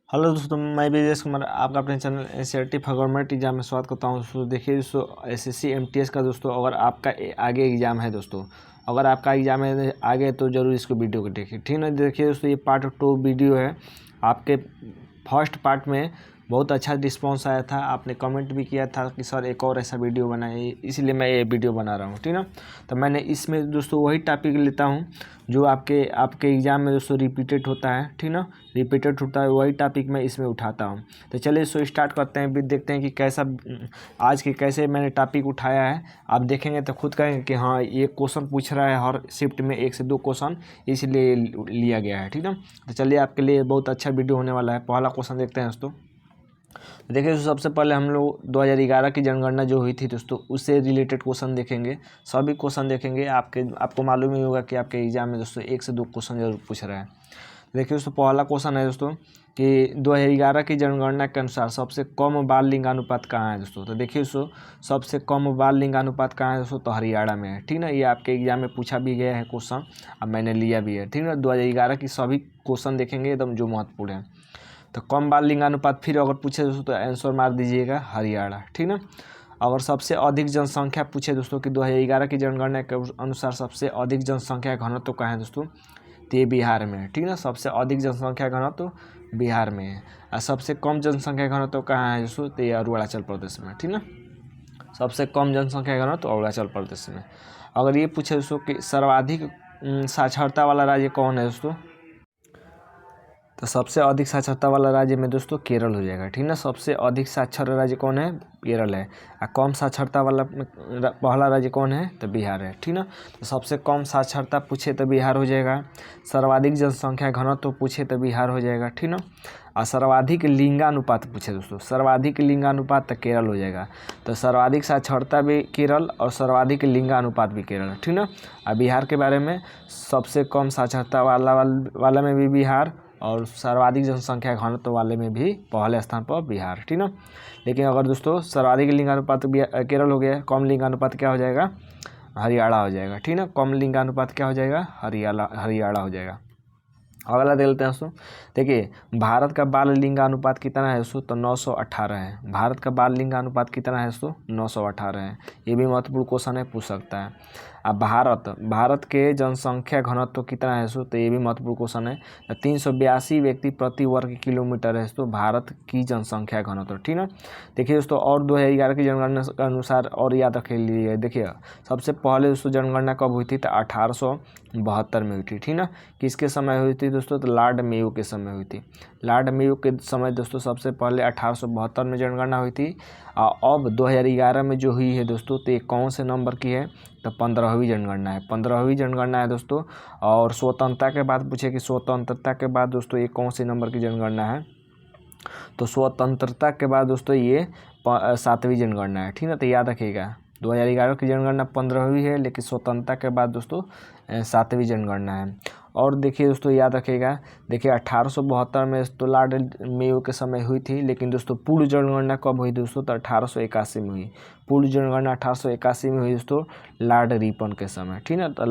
Hello दोस्तों, मैं विजेश कुमार आपका अपने channel NCERT for government exam में स्वागत करता हूं। दोस्तों देखिए दोस्तों, एसएससी एमटीएस का दोस्तों अगर आपका आगे एग्जाम है दोस्तों, अगर आपका एग्जाम है आगे तो ज़रूर इसको वीडियो को देखिए, ठीक है। देखिए दोस्तों, ये पार्ट 2 वीडियो है। आपके फर्स्ट पार्ट में बहुत अच्छा रिस्पांस आया था, आपने कमेंट भी किया था कि सर एक और ऐसा वीडियो बनाए, इसलिए मैं ये वीडियो बना रहा हूँ, ठीक ना। तो मैंने इसमें दोस्तों वही टॉपिक लेता हूँ जो आपके एग्ज़ाम में दोस्तों रिपीटेड होता है, ठीक ना। रिपीटेड होता है वही टॉपिक मैं इसमें उठाता हूँ। तो चलिए इसको स्टार्ट करते हैं, भी देखते हैं कि कैसा आज के कैसे मैंने टॉपिक उठाया है। आप देखेंगे तो खुद कहेंगे कि हाँ, ये क्वेश्चन पूछ रहा है हर शिफ्ट में 1 से 2 क्वेश्चन, इसलिए लिया गया है, ठीक ना। तो चलिए आपके लिए बहुत अच्छा वीडियो होने वाला है। पहला क्वेश्चन देखते हैं दोस्तों। देखिए दोस्तों, सबसे पहले हम लोग 2011 की जनगणना जो हुई थी दोस्तों, उससे रिलेटेड क्वेश्चन देखेंगे। सभी क्वेश्चन देखेंगे। आपको मालूम ही होगा कि आपके एग्जाम में दोस्तों 1 से 2 क्वेश्चन जरूर पूछ रहा है। देखिए दोस्तों, पहला क्वेश्चन है दोस्तों कि 2011 की जनगणना के अनुसार सबसे कम बाल लिंगानुपात कहाँ है दोस्तों। तो देखिए दोस्तों, सबसे कम बाल लिंगानुपात कहाँ है दोस्तों, तो हरियाणा में है, ठीक ना। ये आपके एग्जाम में पूछा भी गया है क्वेश्चन, अब मैंने लिया भी है, ठीक ना। 2011 की सभी क्वेश्चन देखेंगे एकदम जो महत्वपूर्ण है। तो कम बाल लिंगानुपात फिर अगर पूछे दोस्तों तो आंसर मार दीजिएगा हरियाणा, ठीक ना। अगर सबसे अधिक जनसंख्या पूछे दोस्तों कि 2011 की जनगणना के अनुसार सबसे अधिक जनसंख्या घनत्व कहाँ है दोस्तों, तो ये बिहार में है, ठीक ना। सबसे अधिक जनसंख्या घनत्व बिहार में है। और सबसे कम जनसंख्या घनत्व कहाँ है दोस्तों, तो ये अरुणाचल प्रदेश में, ठीक ना। सबसे कम जनसंख्या घनत्व अरुणाचल प्रदेश में। अगर ये पूछे दोस्तों कि सर्वाधिक साक्षरता वाला राज्य कौन है दोस्तों, तो सबसे अधिक साक्षरता वाला राज्य में दोस्तों केरल हो जाएगा, ठीक ना। सबसे अधिक साक्षर राज्य कौन है, केरल है। और कम साक्षरता वाला पहला राज्य कौन है, तो बिहार है, ठीक ना। तो सबसे कम साक्षरता पूछे तो बिहार हो जाएगा। सर्वाधिक जनसंख्या घनत्व पूछे तो बिहार हो जाएगा, ठीक ना। और सर्वाधिक लिंगानुपात पूछे दोस्तों, सर्वाधिक लिंगानुपात तो केरल हो जाएगा। तो सर्वाधिक साक्षरता भी केरल और सर्वाधिक लिंगानुपात भी केरल, ठीक ना। और बिहार के बारे में सबसे कम साक्षरता वाला में भी बिहार और सर्वाधिक जनसंख्या घनत्व वाले में भी पहले स्थान पर बिहार, ठीक ना। लेकिन अगर दोस्तों सर्वाधिक लिंगानुपात केरल हो गया, कम लिंगानुपात क्या हो जाएगा, हरियाणा हो जाएगा, ठीक ना। कम लिंगानुपात क्या हो जाएगा, हरियाणा हो जाएगा। अगला देख लेते हैं दोस्तों। देखिए, भारत का बाल लिंगानुपात कितना है दोस्तों, तो 918 है। भारत का बाल लिंगानुपात कितना है दोस्तों, 918 है। ये भी महत्वपूर्ण क्वेश्चन है, पूछ सकता है। अब भारत के जनसंख्या घनत्व कितना है दोस्तों, तो ये भी महत्वपूर्ण क्वेश्चन है। 382 व्यक्ति प्रति वर्ग किलोमीटर है दोस्तों भारत की जनसंख्या घनत्व, ठीक ना। देखिए दोस्तों, और 2011 की जनगणना के अनुसार और याद रख लीजिए। देखिए, सबसे पहले दोस्तों जनगणना कब हुई थी, तो 1872 में हुई थी, ठीक ना। किसके समय हुई थी दोस्तों, तो लॉर्ड मेयो के समय हुई थी। लॉर्ड मेयो के समय दोस्तों सबसे पहले 1872 में जनगणना हुई थी। अब 2011 में जो हुई है दोस्तों, तो ये कौन से नंबर की है, तो 15वीं जनगणना है। 15वीं जनगणना है दोस्तों। और स्वतंत्रता के बाद पूछे कि स्वतंत्रता के बाद दोस्तों ये कौन से नंबर की जनगणना है, तो स्वतंत्रता के बाद दोस्तों ये 7वीं जनगणना है, ठीक ना। तो याद रखिएगा, 2011 की जनगणना 15वीं है, लेकिन स्वतंत्रता के बाद दोस्तों 7वीं जनगणना है। और देखिए दोस्तों, याद रखिएगा, देखिए 1872 में तो लॉर्ड मेयो के समय हुई थी, लेकिन दोस्तों पूर्ण जनगणना कब हुई दोस्तों, तो 1881 में हुई। पूर्ण जनगणना 1881 में हुई दोस्तों, लॉर्ड रिपन के समय, ठीक ना। तो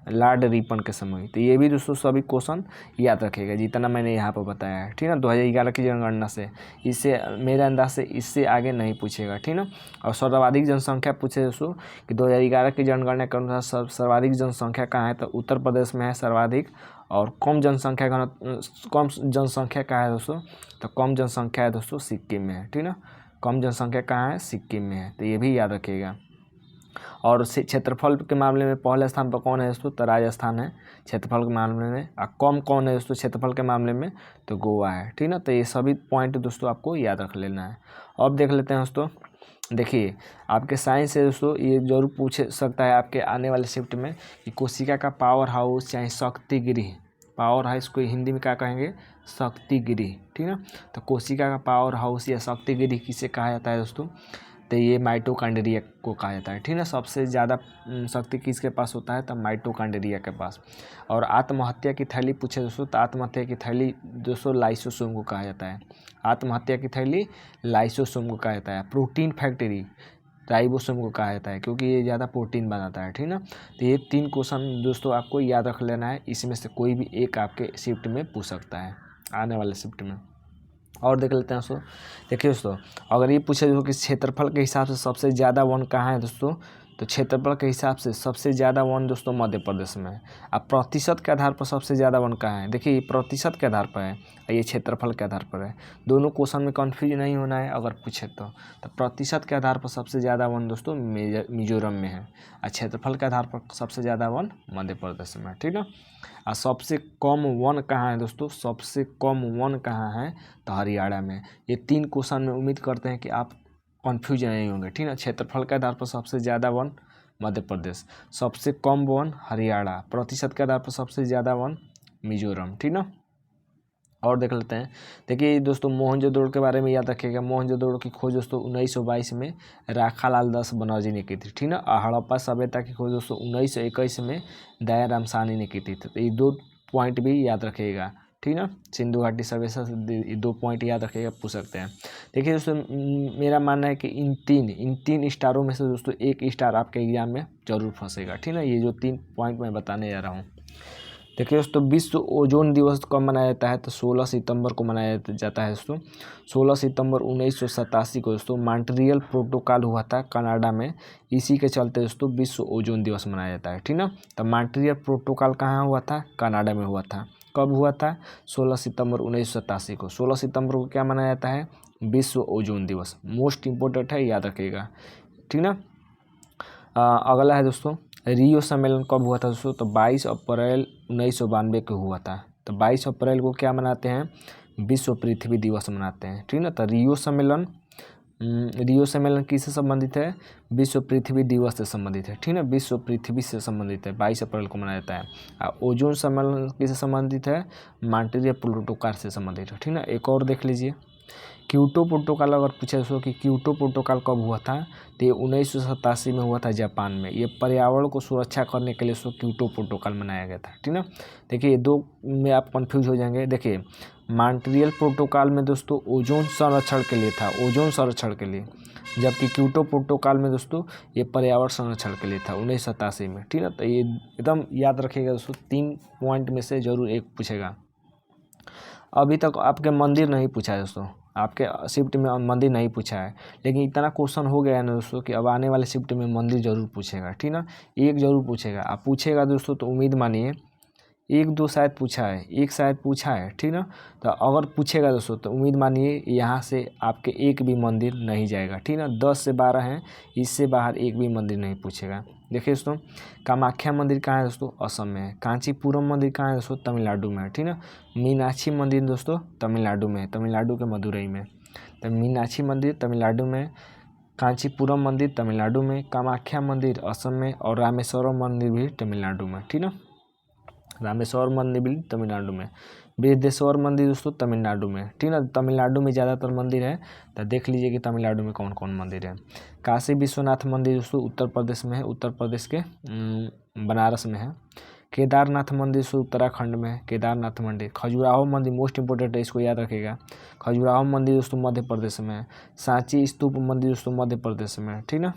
लॉर्ड रिपन के समय हुई। तो ये भी दोस्तों सभी क्वेश्चन याद रखिएगा जितना मैंने यहाँ पर बताया है, ठीक ना। 2011 की जनगणना से, इससे मेरे अंदाज से इससे आगे नहीं पूछेगा, ठीक ना। और सर्वाधिक जनसंख्या पूछे दोस्तों कि 2011 की जनगणना के अनुसार सर्वाधिक जनसंख्या कहाँ है, तो उत्तर प्रदेश में है सर्वाधिक। और कम जनसंख्या कहाँ है दोस्तों, तो कम जनसंख्या है दोस्तों सिक्किम में है, ठीक ना। कम जनसंख्या कहाँ है, सिक्किम में है। तो ये भी याद रखिएगा। और क्षेत्रफल के मामले में पहले स्थान पर कौन है दोस्तों, तो राजस्थान है क्षेत्रफल के मामले में। और कम कौन है दोस्तों क्षेत्रफल के मामले में, तो गोवा है, ठीक ना। तो ये सभी पॉइंट दोस्तों आपको याद रख लेना है। अब देख लेते हैं दोस्तों। देखिए, आपके साइंस से दोस्तों ये जरूर पूछ सकता है आपके आने वाले शिफ्ट में कि कोशिका का पावर हाउस चाहे शक्ति गृह, पावर हाउस को हिंदी में क्या कहेंगे, शक्ति गृह, ठीक ना। तो कोशिका का पावर हाउस या शक्ति गृह किसे कहा जाता है दोस्तों, तो ये माइटोकॉन्ड्रिया को कहा जाता है, ठीक ना। सबसे ज़्यादा शक्ति किसके पास होता है, तो माइटोकॉन्ड्रिया के पास। और आत्महत्या की थैली पूछे दोस्तों, तो आत्महत्या की थैली दोस्तों लाइसोसोम को कहा जाता है। आत्महत्या की थैली लाइसोसोम को कहा जाता है। प्रोटीन फैक्ट्री राइबोसोम को कहा जाता है, क्योंकि ये ज़्यादा प्रोटीन बनाता है, ठीक ना। तो ये 3 क्वेश्चन दोस्तों आपको याद रख लेना है। इसमें से कोई भी एक आपके शिफ्ट में पूछ सकता है, आने वाले शिफ्ट में। और देख लेते हैं दोस्तों। देखिए दोस्तों, अगर ये पूछे दोस्तों कि क्षेत्रफल के हिसाब से सबसे ज़्यादा वन कहाँ है दोस्तों, तो क्षेत्रफल के हिसाब से सबसे ज़्यादा वन दोस्तों मध्य प्रदेश में है। अब प्रतिशत के आधार पर सबसे ज़्यादा वन कहाँ है, देखिए ये प्रतिशत के आधार पर है और ये क्षेत्रफल के आधार पर है। दोनों क्वेश्चन में कन्फ्यूज नहीं होना है अगर पूछे तो प्रतिशत के आधार पर सबसे ज़्यादा वन दोस्तों मिजोरम में है और क्षेत्रफल के आधार पर सबसे ज़्यादा वन मध्य प्रदेश में है, ठीक ना। और सबसे कम वन कहाँ है दोस्तों, सबसे कम वन कहाँ है, तो हरियाणा में। ये 3 क्वेश्चन में उम्मीद करते हैं कि आप कन्फ्यूज नहीं होंगे, ठीक ना। क्षेत्रफल के आधार पर सबसे ज़्यादा वन मध्य प्रदेश, सबसे कम वन हरियाणा, प्रतिशत के आधार पर सबसे ज़्यादा वन मिजोरम, ठीक ना। और देख लेते हैं। देखिए दोस्तों, मोहनजोदड़ो के बारे में याद रखिएगा। मोहनजोदड़ो की खोज दोस्तों 1922 में राखालाल दास बनर्जी ने की थी, ठीक ना। हड़प्पा सभ्यता की खोज दोस्तों 1921 में दयाराम साहनी ने की थी। तो ये 2 पॉइंट भी याद रखिएगा, ठीक ना। सिंधु घाटी सभ्यता से 2 पॉइंट याद रखिएगा, पूछ सकते हैं। देखिए दोस्तों, मेरा मानना है कि इन तीन स्टारों में से दोस्तों एक स्टार आपके एग्जाम में जरूर फंसेगा, ठीक ना। ये जो 3 पॉइंट मैं बताने जा रहा हूँ। देखिए दोस्तों, विश्व ओजोन दिवस कब मनाया जाता है, तो 16 सितंबर को मनाया जाता है दोस्तों। 16 सितंबर 1987 को दोस्तों मॉन्ट्रियल प्रोटोकॉल हुआ था कनाडा में। इसी के चलते दोस्तों विश्व ओजोन दिवस मनाया जाता है, ठीक ना। तो मॉन्ट्रियल प्रोटोकॉल कहाँ हुआ था, कनाडा में हुआ था। कब हुआ था, 16 सितंबर 1987 को। 16 सितंबर को क्या मनाया जाता है, विश्व ओजोन दिवस। मोस्ट इम्पोर्टेंट है, याद रखिएगा, ठीक ना। अगला है दोस्तों, रियो सम्मेलन कब हुआ था दोस्तों, तो 22 अप्रैल 1992 को हुआ था। तो 22 अप्रैल को क्या मनाते हैं, विश्व पृथ्वी दिवस मनाते हैं, ठीक ना। तो रियो सम्मेलन किससे संबंधित है, विश्व पृथ्वी दिवस से संबंधित है, ठीक ना। विश्व पृथ्वी से संबंधित है, 22 अप्रैल को मनाया जाता है। ओजोन सम्मेलन किससे संबंधित है, मॉन्ट्रियल प्रोटोकॉल से संबंधित है, ठीक ना। एक और देख लीजिए, क्योटो प्रोटोकॉल अगर पूछे दोस्तों कि क्योटो प्रोटोकॉल कब हुआ था, तो ये 1987 में हुआ था जापान में। ये पर्यावरण को सुरक्षा करने के लिए दोस्तों क्योटो प्रोटोकॉल बनाया गया था, ठीक ना। देखिए ये 2 में आप कंफ्यूज हो जाएंगे। देखिए मॉन्ट्रियल प्रोटोकॉल में दोस्तों ओजोन संरक्षण के लिए था, ओजोन संरक्षण के लिए, जबकि क्योटो प्रोटोकॉल में दोस्तों ये पर्यावरण संरक्षण के लिए था 1987 में, ठीक ना। तो ये एकदम याद रखिएगा दोस्तों, 3 पॉइंट में से जरूर एक पूछेगा। अभी तक आपके मंदिर नहीं पूछा है दोस्तों, आपके शिफ्ट में मंदिर नहीं पूछा है, लेकिन इतना क्वेश्चन हो गया है ना दोस्तों कि अब आने वाले शिफ्ट में मंदिर जरूर पूछेगा, ठीक ना। एक जरूर पूछेगा, आप पूछेगा दोस्तों तो उम्मीद मानिए 1-2 शायद पूछा है, एक शायद पूछा है, ठीक ना। तो अगर पूछेगा दोस्तों तो उम्मीद मानिए यहाँ से आपके एक भी मंदिर नहीं जाएगा, ठीक ना। 10 से 12 हैं, इससे बाहर एक भी मंदिर नहीं पूछेगा। देखिए दोस्तों, कामाख्या मंदिर कहाँ है दोस्तों, असम में है। कांचीपुरम मंदिर कहाँ है दोस्तों, तमिलनाडु में है, ठीक ना। मीनाक्षी मंदिर दोस्तों तमिलनाडु में है, तमिलनाडु के मदुरई में। तो मीनाक्षी मंदिर तमिलनाडु में, कांचीपुरम मंदिर तमिलनाडु में, कामाख्या मंदिर असम में और रामेश्वरम मंदिर भी तमिलनाडु में, ठीक ना। रामेश्वर मंदिर भी तमिलनाडु में, बृहदेश्वर मंदिर दोस्तों तमिलनाडु में, ठीक ना। तमिलनाडु में ज़्यादातर मंदिर है, तो देख लीजिए कि तमिलनाडु में कौन कौन मंदिर है। काशी विश्वनाथ मंदिर दोस्तों उत्तर प्रदेश में है, उत्तर प्रदेश के बनारस में है। केदारनाथ मंदिर दोस्तों उत्तराखंड में है, केदारनाथ मंदिर। खजुराहो मंदिर मोस्ट इंपोर्टेंट है, इसको याद रखिएगा। खजुराहो मंदिर दोस्तों मध्य प्रदेश में है। सांची स्तूप मंदिर दोस्तों मध्य प्रदेश में है, ठीक ना।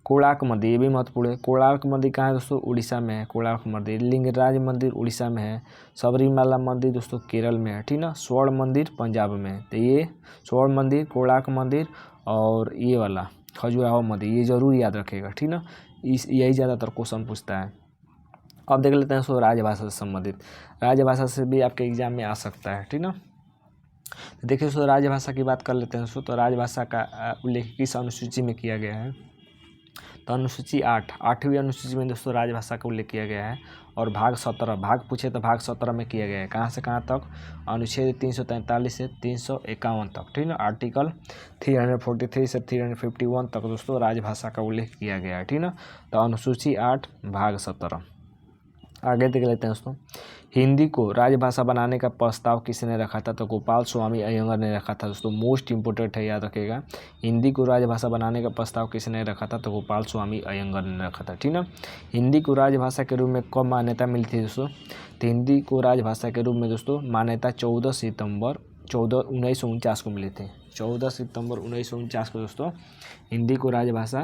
कोणार्क मंदिर, ये भी महत्वपूर्ण है। कोणार्क मंदिर कहाँ है दोस्तों, उड़ीसा में है कोणार्क मंदिर। लिंगराज मंदिर उड़ीसा में है। सबरीमाला मंदिर दोस्तों केरल में है, ठीक ना। स्वर्ण मंदिर पंजाब में है। तो ये स्वर्ण मंदिर, कोणार्क मंदिर और ये वाला खजुराहो मंदिर, ये जरूर याद रखेगा, ठीक ना। यही ज़्यादातर क्वेश्चन पूछता है। अब देख लेते हैं दोस्तों राजभाषा से संबंधित, राजभाषा से भी आपके एग्जाम में आ सकता है, ठीक ना। देखिए दोस्तों, राजभाषा की बात कर लेते हैं दोस्तों। तो राजभाषा का उल्लेख किस अनुसूची में किया गया है, तो अनुसूची 8वीं अनुसूची में दोस्तों राजभाषा का उल्लेख किया गया है। और भाग 17, भाग पूछे तो भाग 17 में किया गया है। कहाँ से कहाँ तक, अनुच्छेद 343 से 351 तक, ठीक ना। आर्टिकल 343 से 351 तक दोस्तों राजभाषा का उल्लेख किया गया है, ठीक ना। तो अनुसूची 8 भाग 17। आगे देख लेते हैं दोस्तों, हिंदी को राजभाषा बनाने का प्रस्ताव किसने रखा था, तो गोपाल स्वामी अयंगर ने रखा था दोस्तों। मोस्ट इंपोर्टेंट है, याद रखिएगा। हिंदी को राजभाषा बनाने का प्रस्ताव किसने रखा था, तो गोपाल स्वामी अयंगर ने रखा था, ठीक ना। हिंदी को राजभाषा के रूप में कब मान्यता मिली थी दोस्तों, तो हिंदी को राजभाषा के रूप में दोस्तों मान्यता 14 सितंबर 1949 को मिली थी। 14 सितंबर 1949 को दोस्तों हिंदी को राजभाषा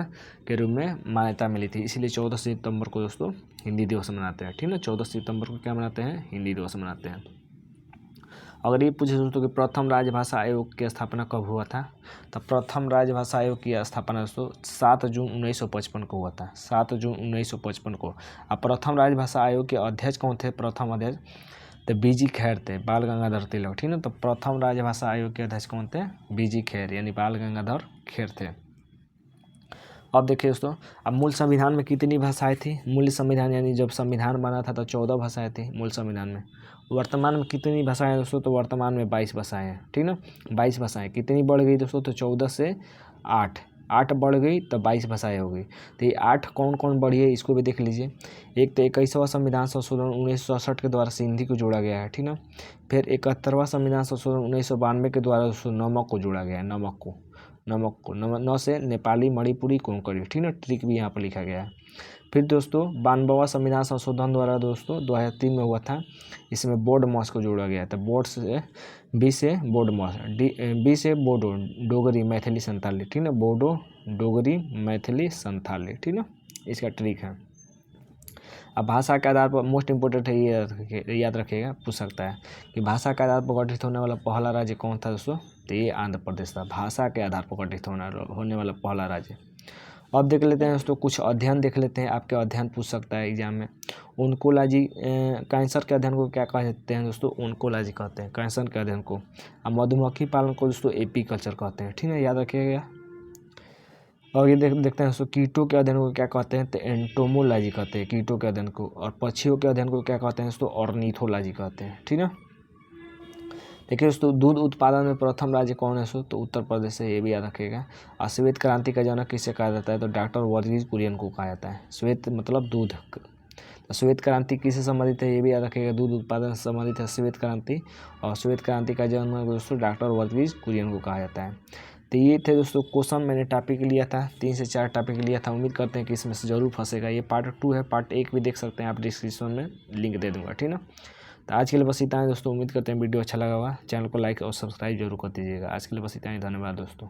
के रूप में मान्यता मिली थी, इसलिए 14 सितंबर को दोस्तों हिंदी दिवस मनाते हैं, ठीक ना। 14 सितंबर को क्या मनाते हैं, हिंदी दिवस मनाते हैं। अगर ये पूछे दोस्तों कि प्रथम राजभाषा आयोग की स्थापना कब हुआ था, तो प्रथम राजभाषा आयोग की स्थापना दोस्तों 7 जून 1955 को हुआ था, 7 जून 1955 को। अब प्रथम राजभाषा आयोग के अध्यक्ष कौन थे, प्रथम अध्यक्ष तो बीजी खैर थे, बाल गंगाधर तिलक, ठीक ना। तो प्रथम राजभाषा आयोग के अध्यक्ष कौन थे, बीजी खैर यानी बाल गंगाधर खैर थे। अब देखिए दोस्तों, अब मूल संविधान में कितनी भाषाएं थी, मूल संविधान यानी जब संविधान बना था तो 14 भाषाएं थी मूल संविधान में। वर्तमान में कितनी भाषाएं हैं दोस्तों, तो वर्तमान में 22 भाषाएं हैं, ठीक ना। 22 भाषाएं कितनी बढ़ गई दोस्तों, तो 14 से 8 बढ़ गई तो 22 भाषाएं हो गई। तो ये 8 कौन कौन बढ़ी है इसको भी देख लीजिए। एक तो 21वां संविधान संशोधन 1967 के द्वारा सिंधी को जोड़ा गया है, ठीक ना। फिर 71वां संविधान संशोधन 1992 के द्वारा दोस्तों नमक को जोड़ा गया है, नमक को न से नेपाली, मणिपुरी, कोंकणी, ठीक ना। ट्रिक भी यहाँ पर लिखा गया है। फिर दोस्तों 92वां संविधान संशोधन द्वारा दोस्तों 2003 में हुआ था, इसमें बोर्ड मॉस को जोड़ा गया था। बोर्ड से बी से बोर्ड मॉस, बी से बोडो डोगरी मैथिली संथाली, ठीक ना। बोडो डोगरी मैथिली संथाली, ठीक ना। इसका ट्रिक है। अब भाषा के आधार पर मोस्ट इम्पोर्टेंट है, ये याद रखिएगा, पूछ सकता है कि भाषा के आधार पर गठित होने वाला पहला राज्य कौन था दोस्तों, तो ये आंध्र प्रदेश था। भाषा के आधार पर गठित होने वाला पहला राज्य। अब देख लेते हैं दोस्तों कुछ अध्ययन देख लेते हैं, आपके अध्ययन पूछ सकता है एग्जाम में। ओन्कोलॉजी कैंसर के अध्ययन को क्या कहते हैं दोस्तों, ओन्कोलॉजी कहते हैं कैंसर के अध्ययन को। अब मधुमक्खी पालन को दोस्तों एपीकल्चर कहते हैं, ठीक है, याद रखिएगा। और ये देखते हैं दोस्तों कीटों के अध्ययन को क्या कहते हैं, तो एंटोमोलॉजी कहते हैं कीटों के अध्ययन को। और पक्षियों के अध्ययन को क्या कहते हैं दोस्तों, ऑर्निथोलॉजी कहते हैं, ठीक है। देखिए दोस्तों दूध उत्पादन में प्रथम राज्य कौन है दोस्तों, तो उत्तर प्रदेश है, ये भी याद रखिएगा। और श्वेत क्रांति का जनक किसे कहा जाता है, तो डॉक्टर वर्गीज कुरियन को कहा जाता है। श्वेत मतलब दूध, तो श्वेत क्रांति किससे संबंधित है, ये भी याद रखिएगा, दूध उत्पादन से संबंधित है श्वेत क्रांति। और श्वेत क्रांति का जनक दोस्तों डॉक्टर वर्गीज कुरियन को कहा जाता है। तो ये थे दोस्तों क्वेश्चन, मैंने टॉपिक लिया था 3 से 4 टॉपिक लिया था। उम्मीद करते हैं कि इसमें से जरूर फंसेगा। ये पार्ट 2 है, पार्ट 1 भी देख सकते हैं आप, डिस्क्रिप्शन में लिंक दे दूँगा, ठीक ना। तो आज के लिए बस इतना है दोस्तों। उम्मीद करते हैं वीडियो अच्छा लगा होगा। चैनल को लाइक और सब्सक्राइब जरूर कर दीजिएगा। आज के लिए बस इतना ही, धन्यवाद दोस्तों।